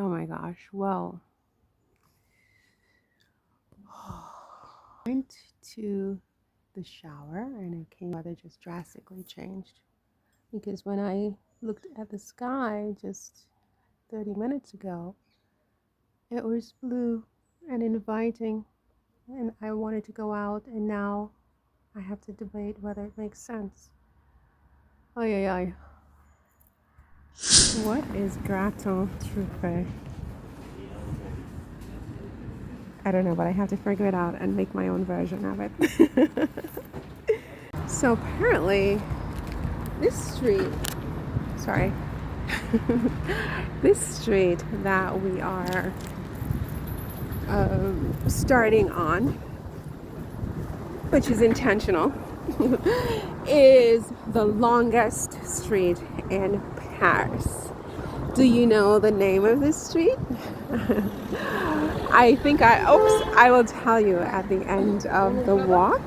Oh my gosh. Well, I went to the shower and it came weather just drastically changed because when I looked at the sky just 30 minutes ago, it was blue and inviting, and I wanted to go out, and now I have to debate whether it makes sense. Ay, ay, ay. What is gratin truffé? I don't know, but I have to figure it out and make my own version of it. So apparently, this street, sorry, this street that we are starting on, which is intentional, is the longest street in Paris. Do you know the name of this street? I will tell you at the end of the walk.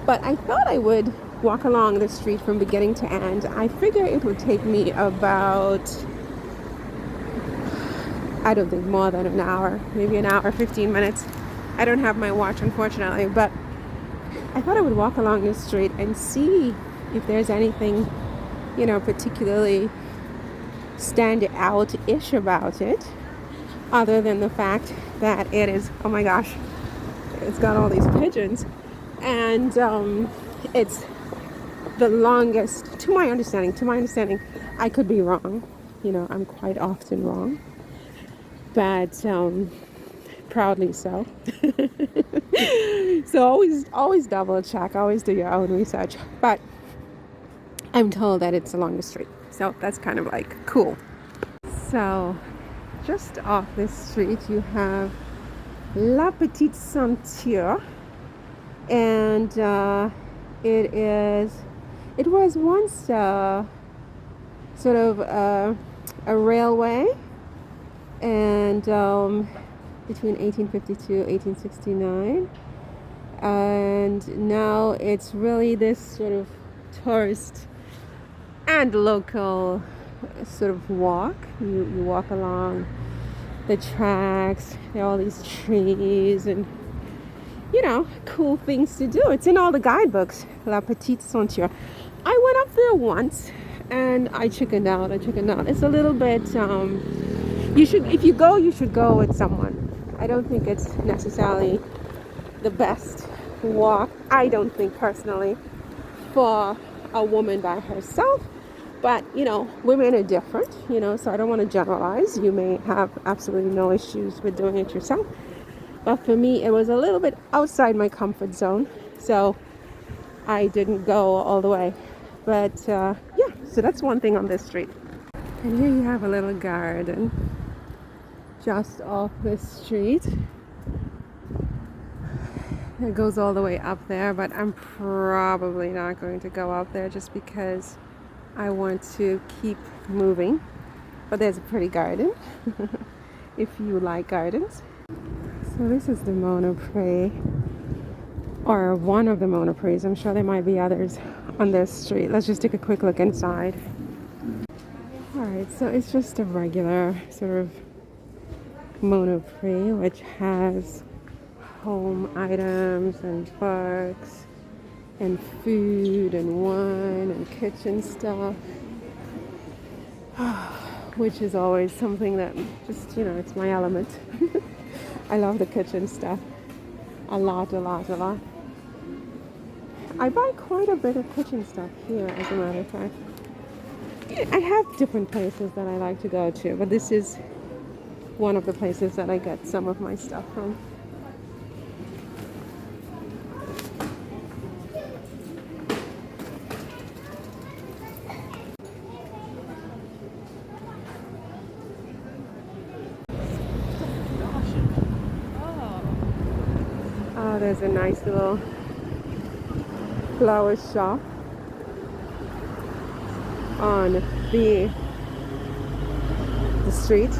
But I thought I would walk along the street from beginning to end. I figure it would take me about, I don't think more than an hour, maybe an hour, 15 minutes. I don't have my watch, unfortunately, but I thought I would walk along the street and see if there's anything, particularly stand out-ish about it, other than the fact that it is, oh my gosh, it's got all these pigeons, and it's the longest, to my understanding, I could be wrong, I'm quite often wrong, but proudly so. So always double check, always do your own research, but I'm told that it's along the street, so that's kind of like cool. So just off this street you have La Petite Ceinture, and it was once sort of a railway, and between 1852 1869, and now it's really this sort of tourist and local sort of walk. You walk along the tracks. There are all these trees and cool things to do. It's in all the guidebooks. La Petite Ceinture. I went up there once and I chickened out. It's a little bit if you go, you should go with someone. I don't think it's necessarily the best walk, I don't think personally, for a woman by herself. But, women are different, so I don't want to generalize. You may have absolutely no issues with doing it yourself. But for me, it was a little bit outside my comfort zone. So I didn't go all the way. But, so that's one thing on this street. And here you have a little garden just off this street. It goes all the way up there, but I'm probably not going to go up there just because I want to keep moving. But there's a pretty garden if you like gardens. So this is the Monoprix, or one of the Monoprix. I'm sure there might be others on this street. Let's just take a quick look inside. Alright, so it's just a regular sort of Monoprix, which has home items and books and food and wine and kitchen stuff, which is always something that just, it's my element. I love the kitchen stuff a lot. I buy quite a bit of kitchen stuff here, as a matter of fact. I have different places that I like to go to, but this is one of the places that I get some of my stuff from. Oh, there's a nice little flower shop on the street.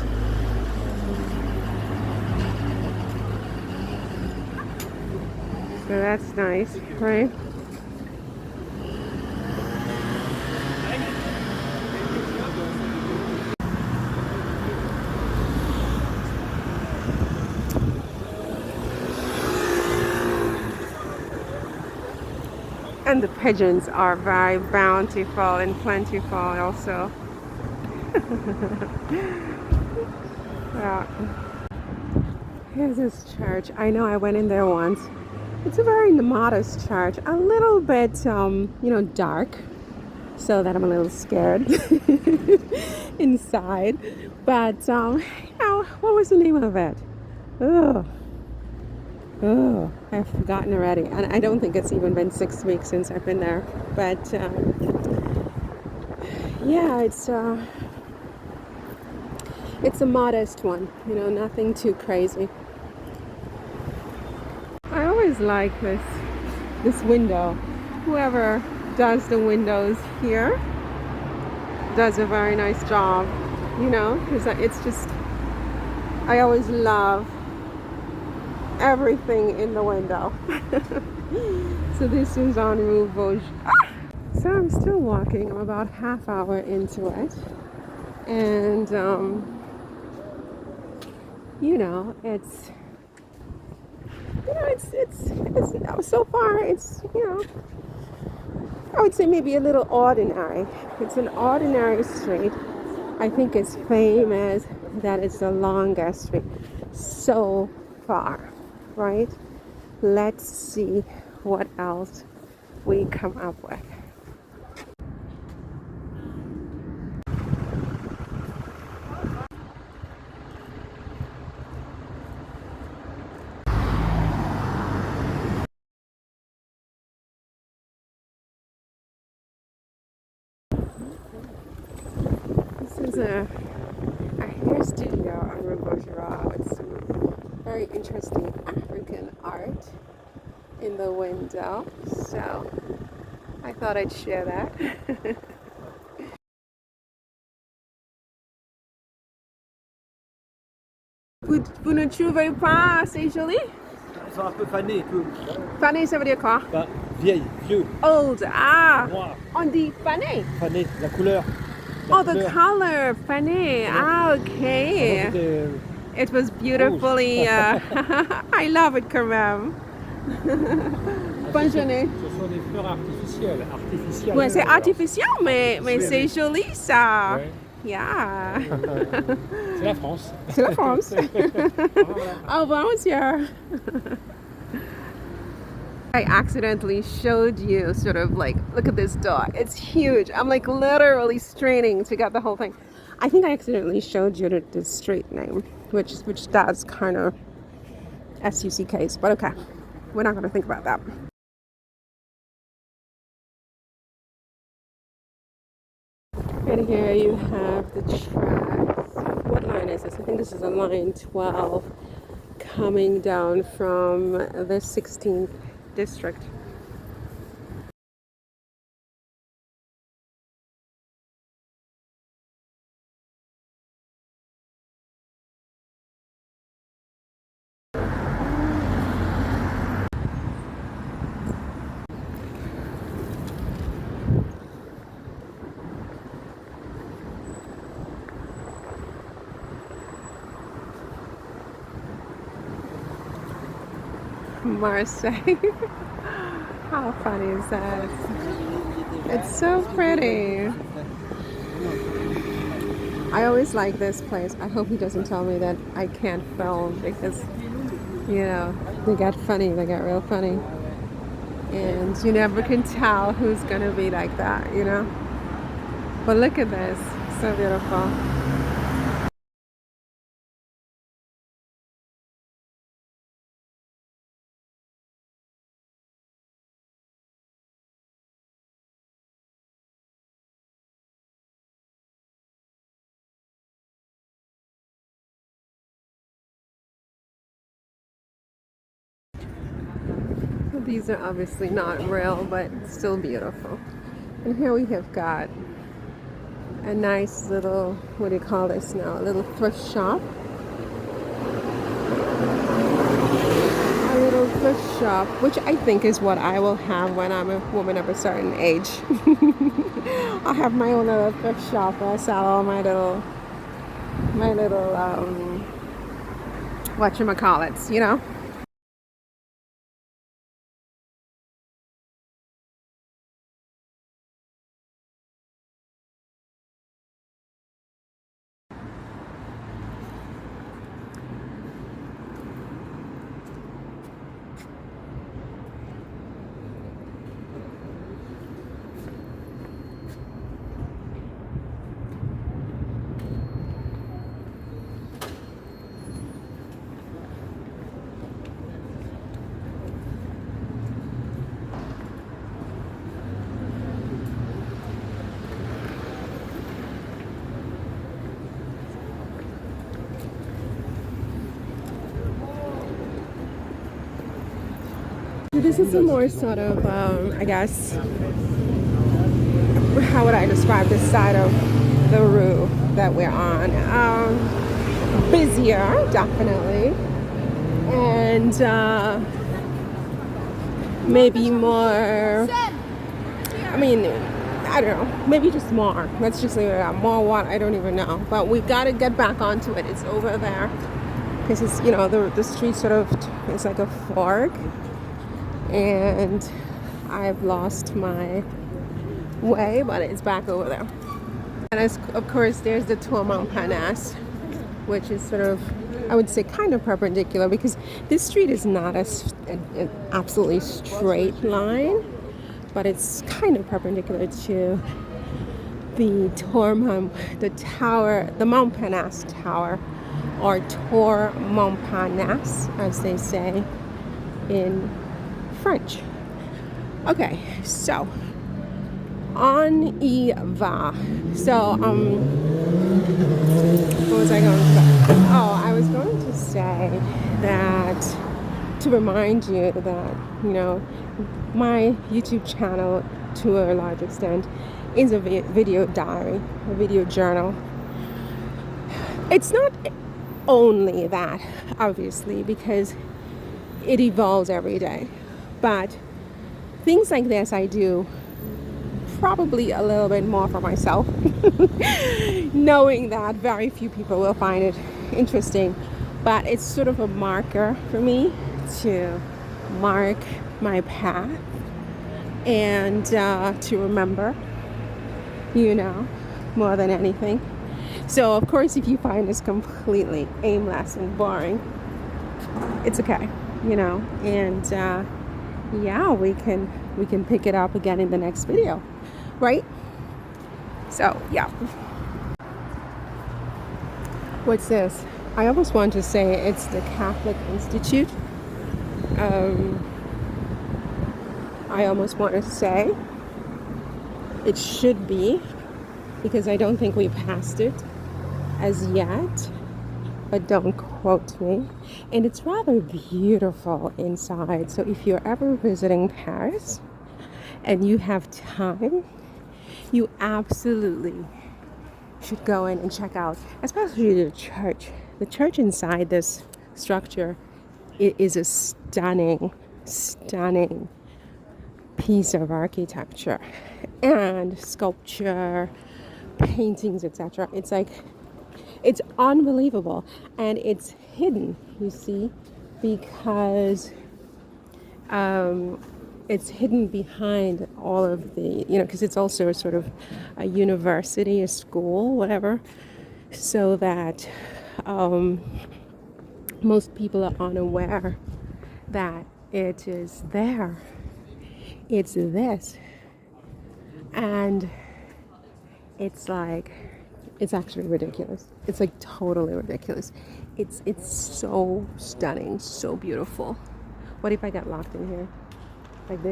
So that's nice, right? And the pigeons are very bountiful and plentiful also. Yeah. Here's this church. I know I went in there once. It's a very modest church, a little bit, dark, so that I'm a little scared inside. But, what was the name of it? Oh, I've forgotten already. And I don't think it's even been 6 weeks since I've been there. But, yeah, it's a modest one, nothing too crazy. I always like this window. Whoever does the windows here does a very nice job, because it's just, I always love everything in the window. So this is on Rue de Vaugirard. So I'm still walking. I'm about half hour into it, and it's so far it's I would say maybe a little ordinary. It's an ordinary street. I think it's famous that it's the longest street so far, right? Let's see what else we come up with. This is a hair studio on Rue de Vaugirard with some very interesting African art in the window. So I thought I'd share that. Vous ne trouvez pas assez joli? Ils sont un peu fanés, peu. Fané, ça veut dire quoi? Bah, vieille, vieux. Old. Ah, Noir. on dit fané. Fané, la couleur. Oh, the color, fané. Ah, okay. It was beautifully. I love it quand même. Bonne journée. Ce sont des fleurs artificielles. Ouais, c'est artificiel, mais c'est joli ça. Ouais. Yeah. C'est la France. C'est la France. Au revoir, monsieur. I accidentally showed you sort of like, look at this dog. It's huge. I'm like literally straining to get the whole thing. I think I accidentally showed you the street name, which does kind of SUCKs, but okay. We're not going to think about that. And here you have the tracks. What line is this? I think this is a line 12 coming down from the 16th district. Marseille. How funny is that? It's so pretty. I always like this place. I hope he doesn't tell me that I can't film because, they get funny. They get real funny. And you never can tell who's going to be like that, But look at this. So beautiful. These are obviously not real, but still beautiful. And here we have got a nice little, what do you call this now? A little thrift shop. A little thrift shop, which I think is what I will have when I'm a woman of a certain age. I'll have my own little thrift shop where I sell all my little whatchamacallits, this is a more sort of, I guess, how would I describe this side of the Rue that we're on? Busier, definitely, and maybe more, I mean, I don't know, maybe just more. Let's just leave it at more what, I don't even know. But we've got to get back onto it. It's over there. Because it's, you know, the street sort of is like a fork. And I've lost my way, but it's back over there. And of course, there's the Tour Montparnasse, which is sort of, I would say, kind of perpendicular, because this street is not an absolutely straight line, but it's kind of perpendicular to the the Montparnasse Tower, or Tour Montparnasse, as they say in French. Okay, so on y va. So what was I going to say? Oh, I was going to say that, to remind you that, you know, my YouTube channel, to a large extent, is a video diary, a video journal. It's not only that, obviously, because it evolves every day. But things like this I do probably a little bit more for myself, knowing that very few people will find it interesting. But it's sort of a marker for me to mark my path and to remember, you know, more than anything. So of course, if you find this completely aimless and boring, it's okay, you know, and yeah, we can pick it up again in the next video, right? So yeah. What's this? I almost want to say it's the Catholic Institute. I almost want to say it should be, because I don't think we passed it as yet, but don't quote me. And it's rather beautiful inside. So if you're ever visiting Paris and you have time, you absolutely should go in and check out, especially the church. The church inside this structure, it is a stunning piece of architecture and sculpture, paintings, etc. It's like, it's unbelievable, and it's hidden, you see, because it's hidden behind all of the, you know, because it's also a sort of a university, a school, whatever, so that most people are unaware that it is there. It's this, and it's like, it's actually ridiculous. It's like totally ridiculous. It's so stunning, so beautiful. What if I get locked in here? Like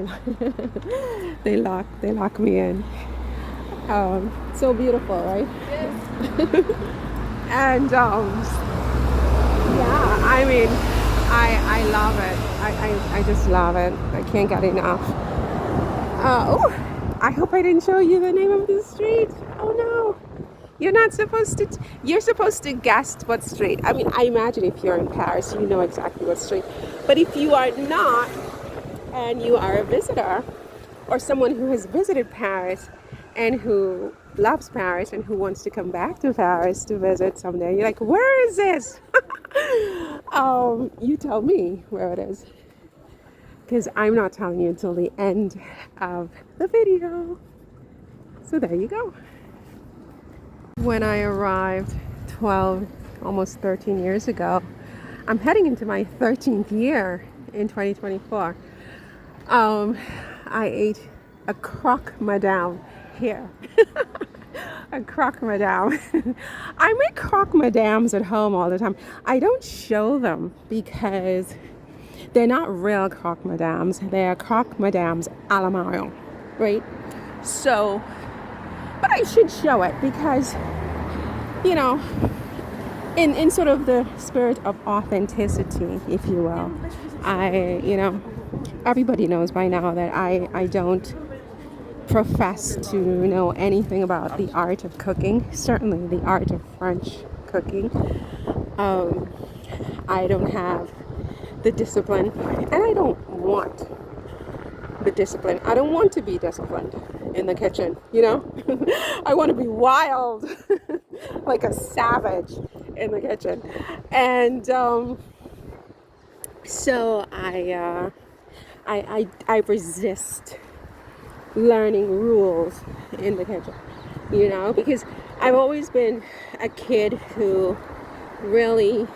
they lock me in. So beautiful, right? Yes. And yeah, I mean, I love it. I just love it. I can't get enough. Oh, I hope I didn't show you the name of the street. Oh no. You're not supposed to, you're supposed to guess what street. I mean, I imagine if you're in Paris, you know exactly what street. But if you are not, and you are a visitor, or someone who has visited Paris and who loves Paris and who wants to come back to Paris to visit someday, you're like, where is this? You tell me where it is, because I'm not telling you until the end of the video. So there you go. When I arrived 12, almost 13 years ago, I'm heading into my 13th year in 2024. I ate a croque madame here. A croque madame. I make croque madames at home all the time. I don't show them because they're not real croque madames. They are croque madames a la Mario, right? So, but I should show it because, you know, in sort of the spirit of authenticity, if you will, I, you know, everybody knows by now that I don't profess to know anything about the art of cooking, certainly the art of French cooking. I don't have the discipline, and I don't want the discipline. I don't want to be disciplined in the kitchen, you know? I want to be wild, like a savage in the kitchen. And so I resist learning rules in the kitchen, you know, because I've always been a kid who really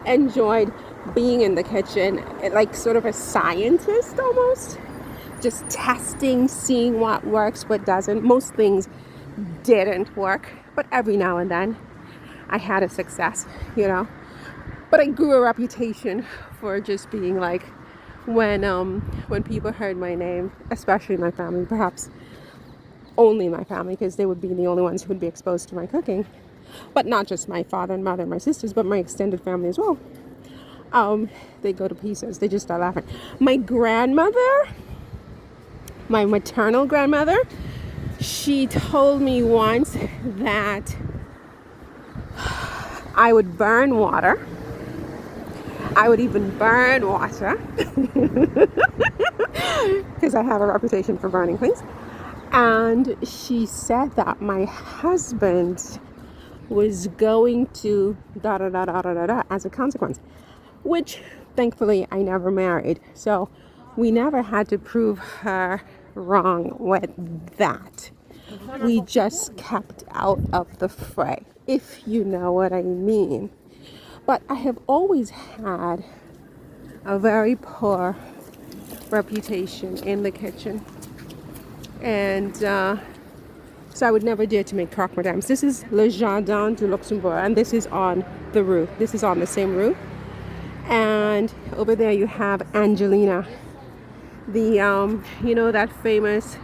enjoyed being in the kitchen, like sort of a scientist almost, just testing, seeing what works, what doesn't. Most things didn't work, but every now and then I had a success, you know. But I grew a reputation for just being like, when people heard my name, especially my family, perhaps only my family, because they would be the only ones who would be exposed to my cooking, but not just my father and mother and my sisters, but my extended family as well. They go to pieces. They just start laughing. My grandmother, my maternal grandmother, she told me once that I would burn water. I would even burn water because I have a reputation for burning things. And she said that my husband was going to da da da da da da as a consequence, which thankfully I never married. So we never had to prove her wrong with that. We just kept out of the fray, if you know what I mean. But I have always had a very poor reputation in the kitchen. And so I would never dare to make croque madames. This is Le Jardin du Luxembourg, and this is on the rue. This is on the same rue. And over there you have Angelina, the you know, that famous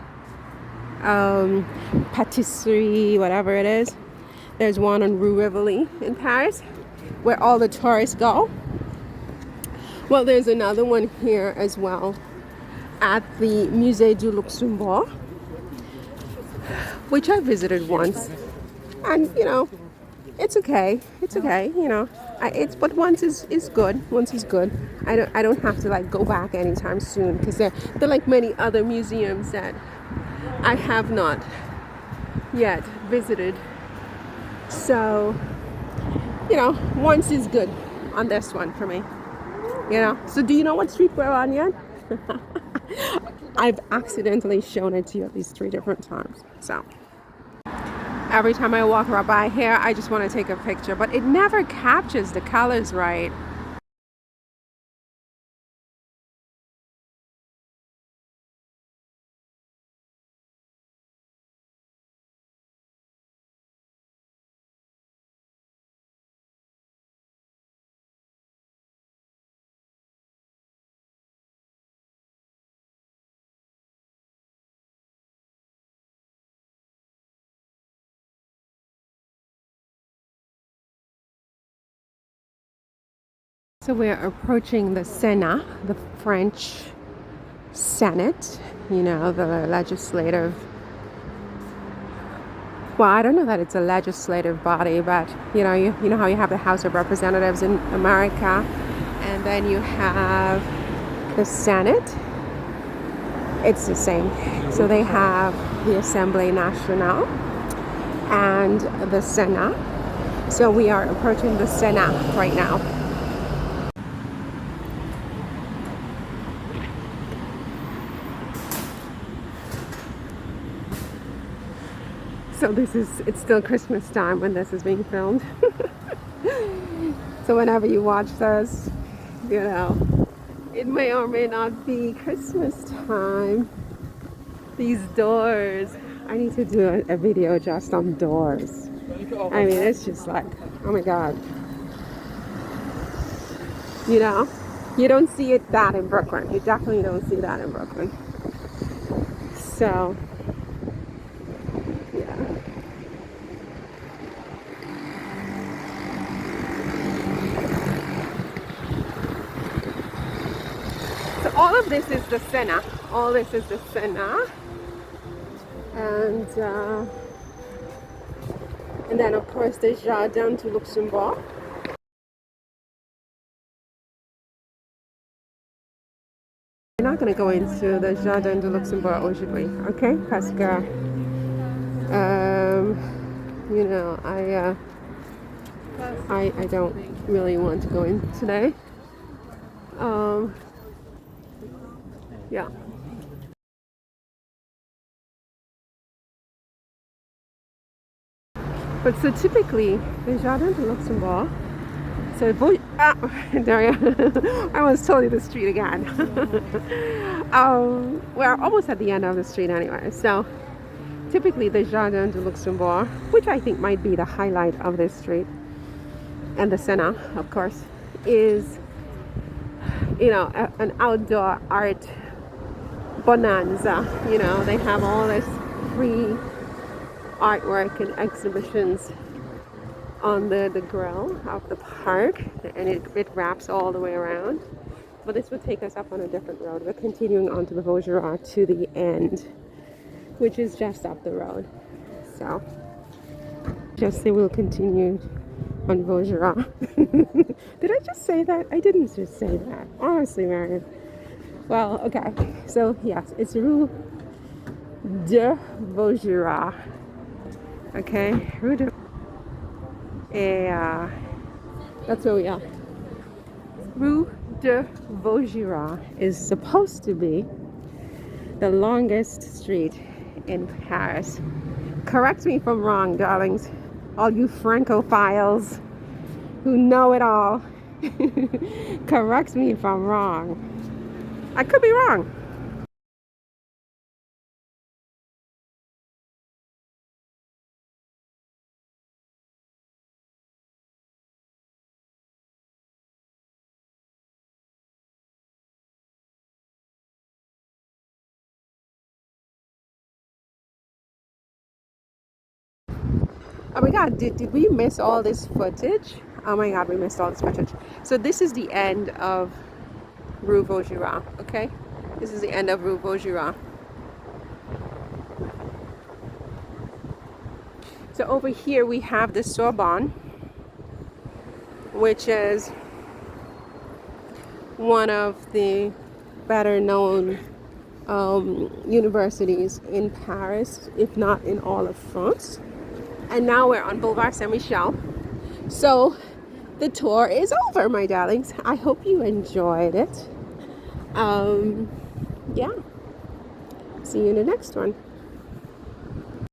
patisserie, whatever it is. There's one on Rue Rivoli in Paris, where all the tourists go. Well, there's another one here as well at the Musée du Luxembourg, which I visited once, and you know, it's okay. It's okay, you know. But once is good. Once is good. I don't have to like go back anytime soon, because they're like many other museums that I have not yet visited. So, you know, once is good on this one for me. You know. So do you know what street we're on yet? I've accidentally shown it to you at least 3 different times. So every time I walk right by here, I just want to take a picture, but it never captures the colors right. So we're approaching the Senate, the French Senate, you know, the legislative. Well, I don't know that it's a legislative body, but you know how you have the House of Representatives in America, and then you have the Senate. It's the same. So they have the Assemblée Nationale and the Senate. So we are approaching the Senate right now. So it's still Christmas time when this is being filmed. So whenever you watch this, you know, it may or may not be Christmas time. These doors, I need to do a video just on doors. I mean, it's just like, oh my God. You know, you don't see it that in Brooklyn. You definitely don't see that in Brooklyn. So all of this is the Sena. All this is the Sena. And then of course the Jardin du Luxembourg. We're not going to go into the Jardin du Luxembourg aujourd'hui, okay? Parce que, you know, I don't really want to go in today. Yeah. But so typically, the Jardin du Luxembourg, so there I almost told you the street again. We're almost at the end of the street anyway. So typically the Jardin du Luxembourg, which I think might be the highlight of this street, and the Sena, of course, is, you know, an outdoor art bonanza. You know, they have all this free artwork and exhibitions on the grill of the park, and it wraps all the way around. But this would take us up on a different road. We're continuing on to the Vaugirard to the end, which is just up the road. So just say we'll continue on Vaugirard. Did I just say that? I didn't just say that. Honestly, Marion. Well, okay. So yes, it's Rue de Vaugirard. Okay, Rue de... that's where we are. Rue de Vaugirard is supposed to be the longest street in Paris. Correct me if I'm wrong, darlings. All you Francophiles who know it all. Correct me if I'm wrong. I could be wrong. Oh my god, did we miss all this footage? Oh my god, we missed all this footage. So this is the end of Rue Vaugirard, okay? This is the end of Rue Vaugirard. So over here we have the Sorbonne, which is one of the better known universities in Paris, if not in all of France. And now we're on Boulevard Saint-Michel. So the tour is over, my darlings. I hope you enjoyed it. Yeah. See you in the next one.